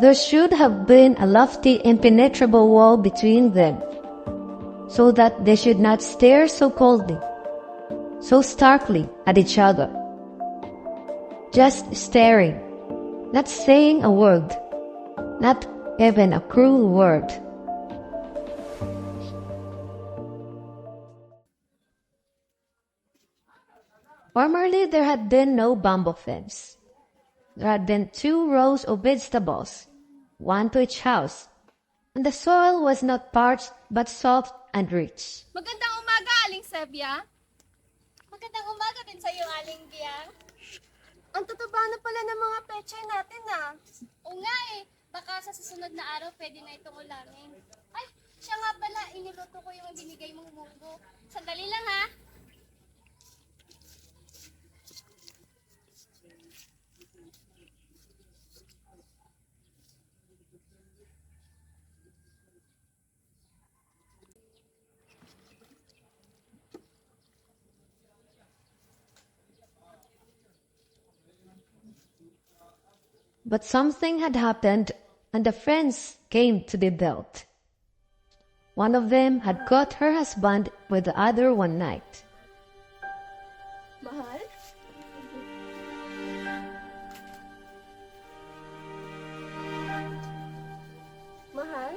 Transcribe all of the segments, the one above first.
There should have been a lofty, impenetrable wall between them, so that they should not stare so coldly, so starkly at each other. Just staring, not saying a word, not even a cruel word. Formerly there had been no bamboo fence. There had been 2 rows of vegetables, one to each house, and the soil was not parched but soft and rich. Magandang umaga, Aling Sebia. Magandang umaga din sa iyo, Aling Giang. Ang tataba na pala ng mga pechay natin, ah. Oo nga eh. Baka sa susunod na araw pwede na itong ulamin. Ay, siya nga pala. Iniluto ko yung binigay mong munggo. Sandali lang, ha? But something had happened, and the friends came to be built. One of them had caught her husband with the other one night. Mahal? Mahal?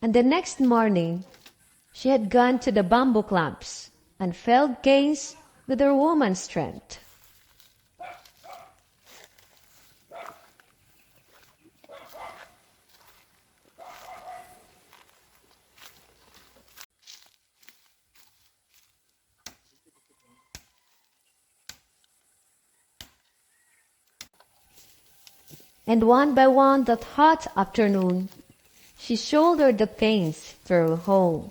And the next morning, she had gone to the bamboo clumps and felled canes with her woman's strength. And one by one that hot afternoon, she shouldered the canes through home.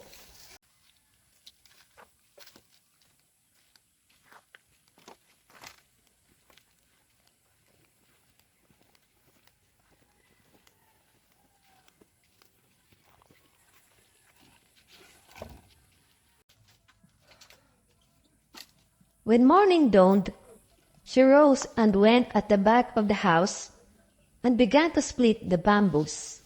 When morning dawned, she rose and went at the back of the house and began to split the bamboos.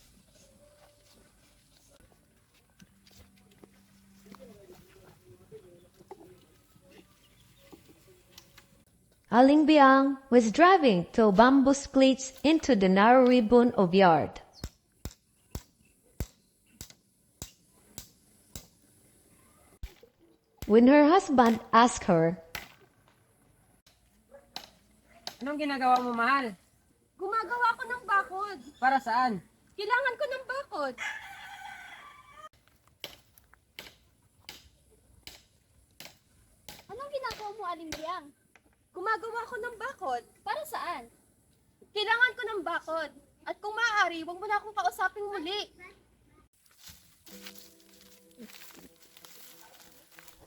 Aling Biang was driving 2 bamboo splits into the narrow ribbon of yard. When her husband asked her, Anong ginagawa mo, mahal? Gumagawa ko ng bakod. Para saan? Kailangan ko ng bakod. Anong ginagawa mo, Aling Giang? Gumagawa ko ng bakod. Para saan? Kailangan ko ng bakod. At kung maaari, huwag mo na akong kausaping muli.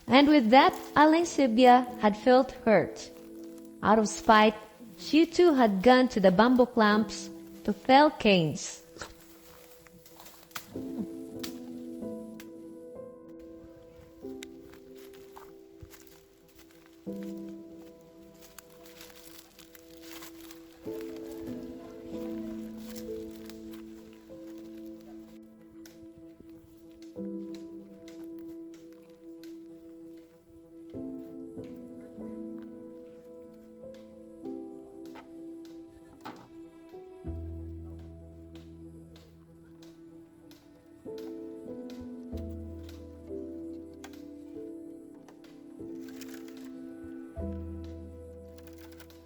and with that, Aling Sibia had felt hurt. Out of spite, she too had gone to the bamboo clumps to fell canes.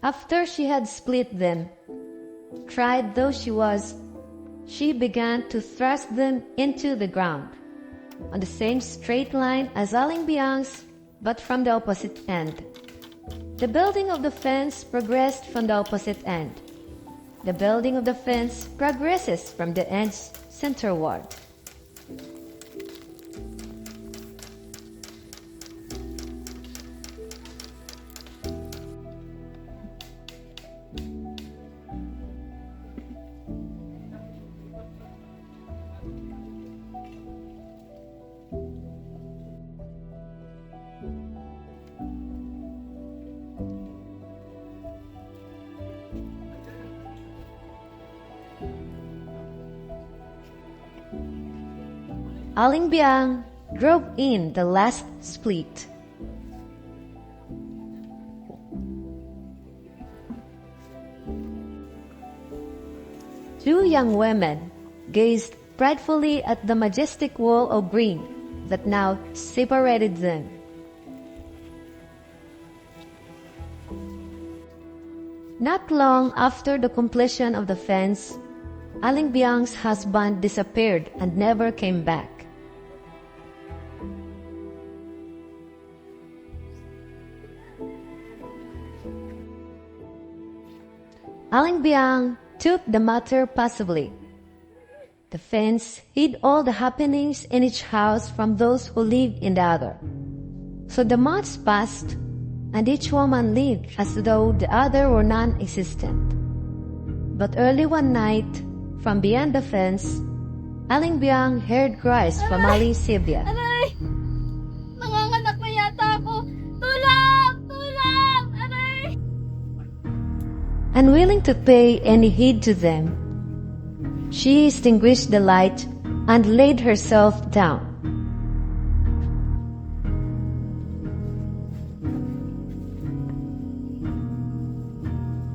After she had split them, tried though she was, she began to thrust them into the ground, on the same straight line as Aling Biang's, but from the opposite end. The building of the fence progressed from the opposite end. The building of the fence progresses from the ends centerward. Aling Biang drove in the last split. Two young women gazed pridefully at the majestic wall of green that now separated them. Not long after the completion of the fence, Aling Biang's husband disappeared and never came back. Aling Biang took the matter passively. The fence hid all the happenings in each house from those who lived in the other. So the months passed, and each woman lived as though the other were non-existent. But early one night, from beyond the fence, Aling Biang heard cries from Aling Sylvia. Aray! Nanganganak na yata ako! Tulong! Tulong! Aray! Unwilling to pay any heed to them, she extinguished the light and laid herself down.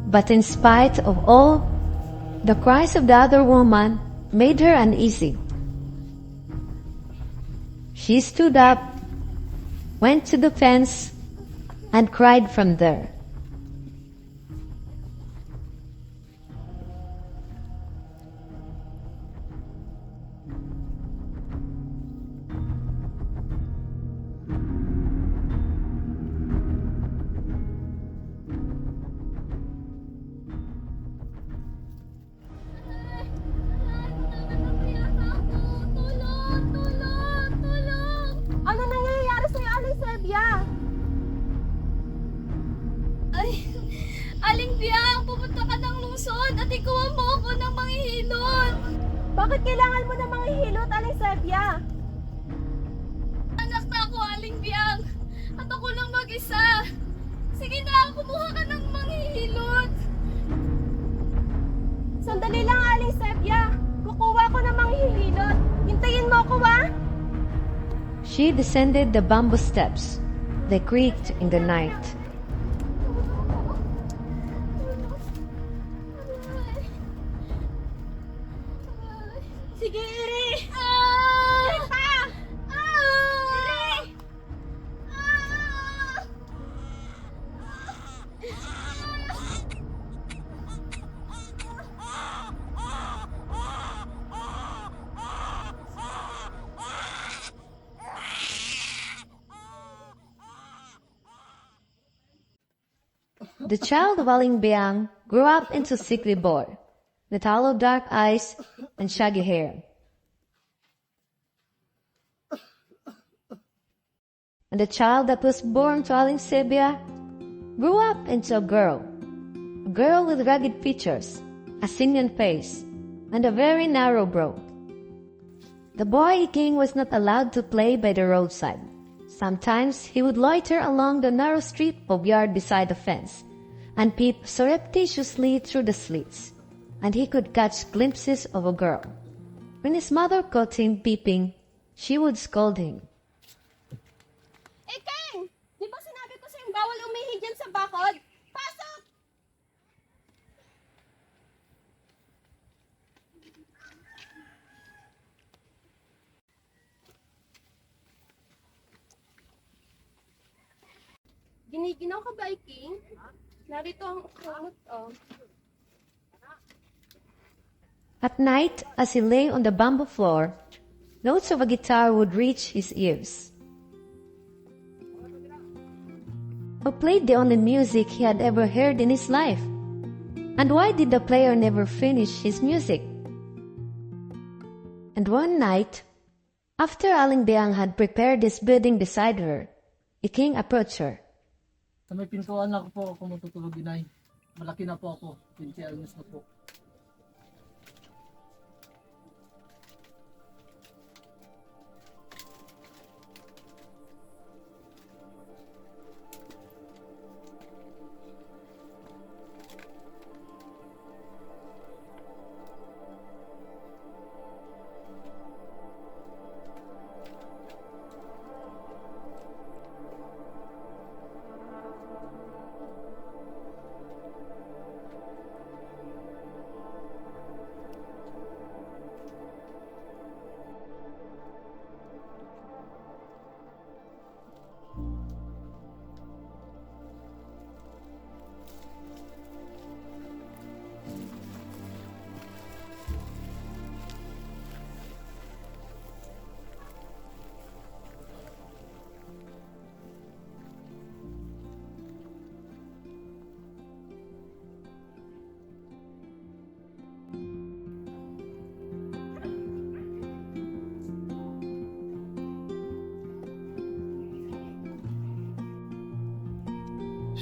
But in spite of all, the cries of the other woman made her uneasy. She stood up, went to the fence, and cried from there. Ano nangyayari sa'yo, Aling Sylvia? Ay, Aling Biang, pumunta ka ng lungsod at ikuha mo ako ng manghihilot. Bakit kailangan mo ng manghihilot, Aling Sylvia? Anak na ako, Aling Biang. At ako lang mag-isa. Sige na, kumuha ka ng manghihilot. Sandali lang, Aling Sylvia. Kukuha ko ng manghihilot. Hintayin mo ako, ha? She descended the bamboo steps. They creaked in the night. Sige, Iri! Iri pa! Iri! The child of Aling Biang grew up into a sickly boy, with hollow dark eyes and shaggy hair. And the child that was born to Aling Sylvia grew up into a girl with rugged features, a singing face, and a very narrow brow. The boy king was not allowed to play by the roadside. Sometimes he would loiter along the narrow strip of yard beside the fence, and peep surreptitiously through the slits, and he could catch glimpses of a girl. When his mother caught him peeping, she would scold him. Eh, King! Di ba sinabi ko sa'yo bawal umihi dyan sa bakod? Pasok! Giniginaw ka ba, King? Narito ang kumot, oh. At night, as he lay on the bamboo floor, notes of a guitar would reach his ears. Who played the only music he had ever heard in his life? And why did the player never finish his music? And one night, after Aling Biang had prepared his bedding beside her, the king approached her. Sa may pintuan na po ako matutulog, inay. Malaki na po ako. 20 anyos na po.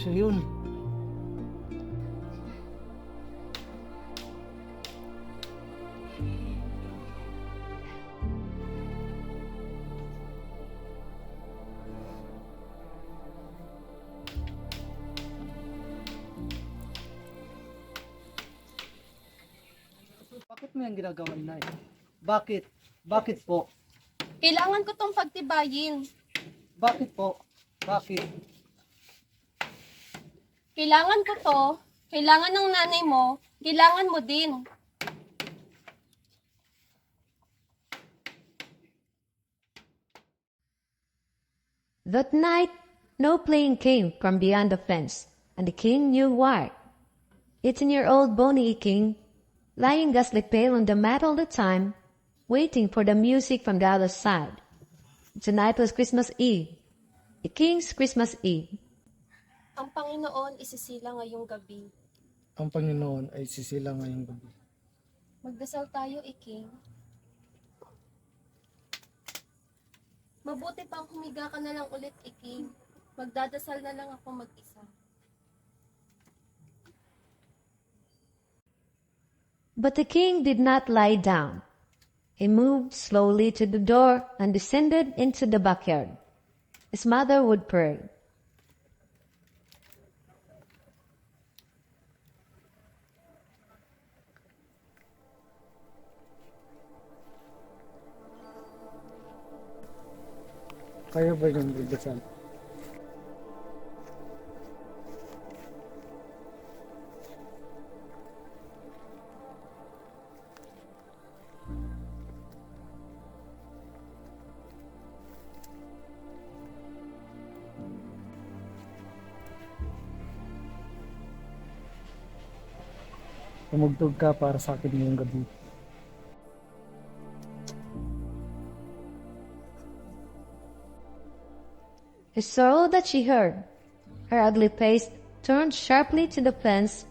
Siya yun. Bakit mo yung ginagawa, inay? Bakit? Bakit po? Kailangan ko tong pagtibayin. Bakit po? Bakit? Kailangan ko to. Kailangan ng nanay mo. Kailangan mo din. That night, no playing came from beyond the fence, and the king knew why. 18-year-old bony king, lying ghastly pale on the mat all the time, waiting for the music from the other side. Tonight was Christmas Eve, the king's Christmas Eve. Ang Panginoon isisila ngayong gabi. Ang Panginoon ay sisila ngayong gabi. Magdasal tayo, King. Mabuti pang humiga ka na lang ulit, King. Magdadasal na lang ako mag-isa. But the king did not lie down. He moved slowly to the door and descended into the backyard. His mother would pray. Kaya ba yung magdasal? Tumugtog ka para sa akin ngayong gabi. He saw that she heard. Her ugly face turned sharply to the fence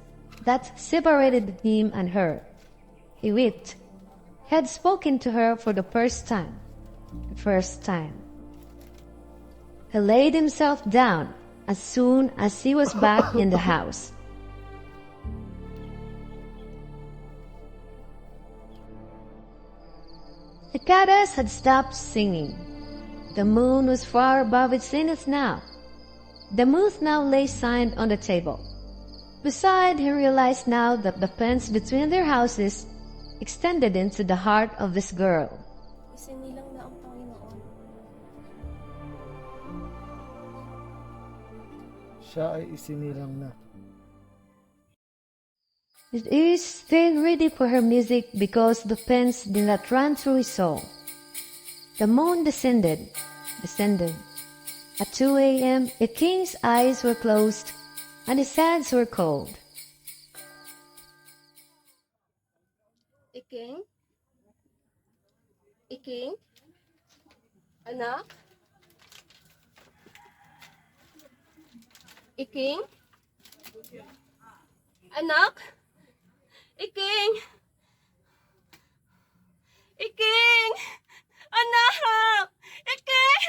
that separated him and her. He wept. He had spoken to her for the first time. The first time. He laid himself down as soon as he was back in the house. The cicadas had stopped singing. The moon was far above its zenith now. The moon now lay signed on the table. Beside, he realized now that the fence between their houses extended into the heart of this girl. Isinilang na ang Panginoon. Siya ay isinilang na. His ears stayed ready for her music because the fence did not run through his soul. The moon descended. At 2 a.m., the king's eyes were closed, and his hands were cold. Iking? Iking? Anak? Iking? Anak? Iking? Iking! Anak! Iking!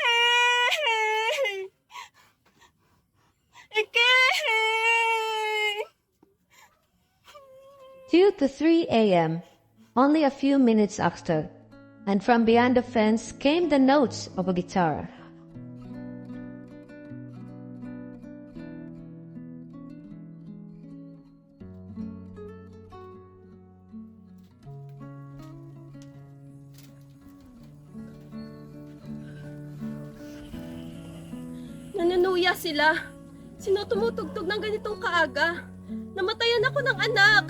Iking! 2 to 3 a.m., only a few minutes after, and from beyond the fence came the notes of a guitar. Nanunuya sila. Sino tumutugtog ng ganitong kaaga? Namatayan ako ng anak.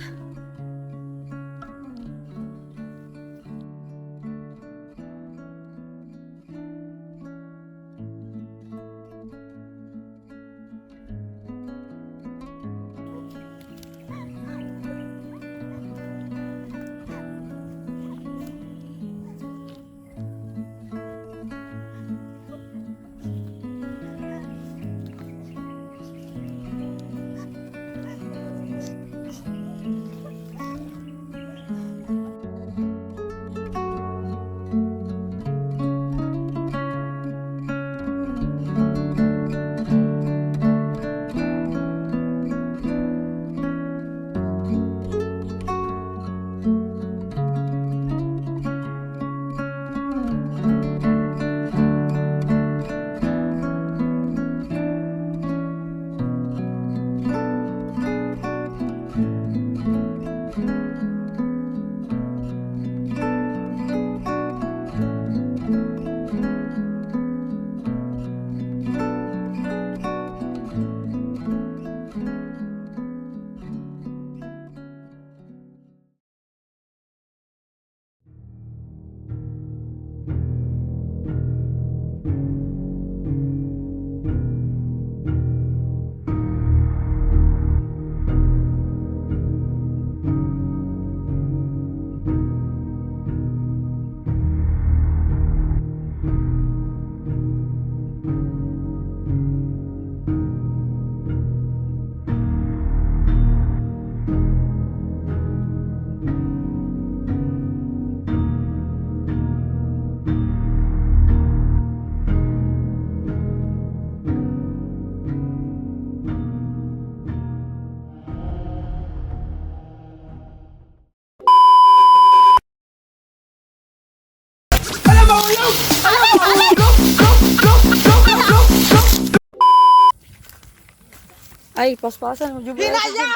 Ay, paspasan mo juga. Hinaya!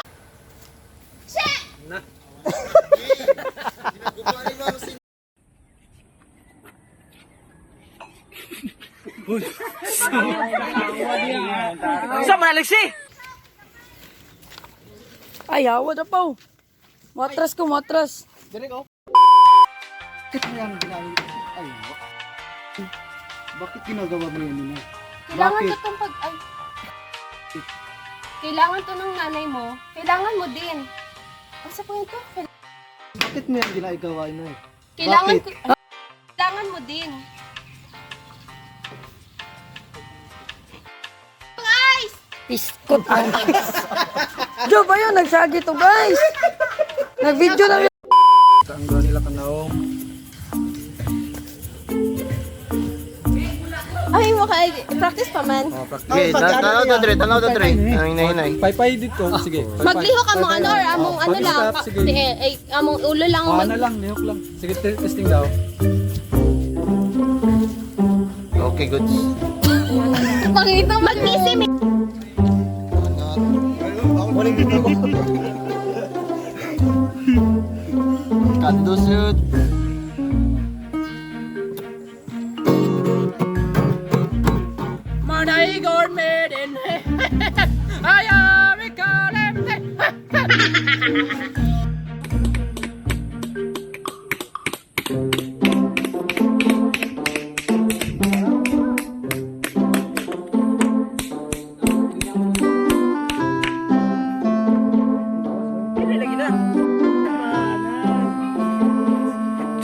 Sama Alexi! Ay, hawa na pa. Matras ko, matras. Galing oh. Bakit mo yan ginagawa? Ay, bakit ginagawa mo yan nila? Kailangan Bakit? to tong pag... Ay. Kailangan to ng nanay mo. Kailangan mo din. Asa po ito? Bakit mo yan ginagawa na? Kailangan Bakit? ko... Kailangan mo din. Guys! Piskot. Jo ba yun? Nagsagi to, guys. Nag-video na yun. Tanggal nila kanaw. Ay, practice pa man. Okay, tanaw to tre. Hinay. Paypay dito. Sige. Magliho ka mo ano or among ano lang. Sige. Among ulo lang. Ano lang, lihok lang. Sige, testing daw. Okay, good. Pangito mag-isim. Kandusut. Manay gourmet in I am a column.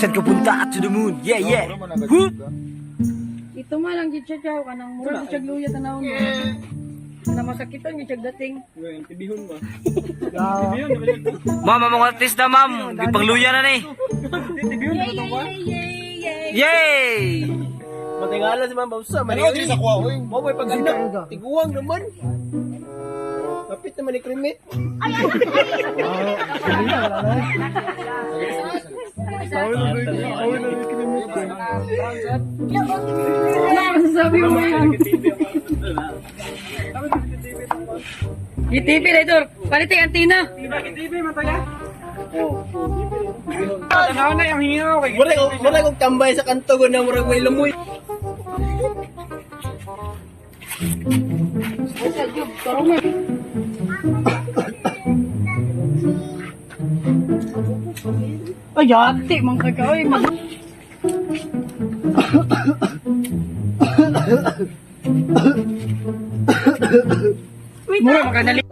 Saan ka punta? To the moon. Yeah, yeah. Whoop! Ito man ang gitsaw ka nang mura sa luya tanawon mo. Na masakitan gitsag dating. Ma'am, mga artista, ma'am. Ipangluya na ni. Yay! Matingala si Ma'am Bausa. Maningin sa kuwa. Mo may paganda. Tiguang naman. Kapit naman ni Krimit. Sabi mo yan. GTV na ito. Palitin antina. Mura kong tambay sa kanto ko na murag may lumoy. Ay, ate, mang kagawin. Mura makanali.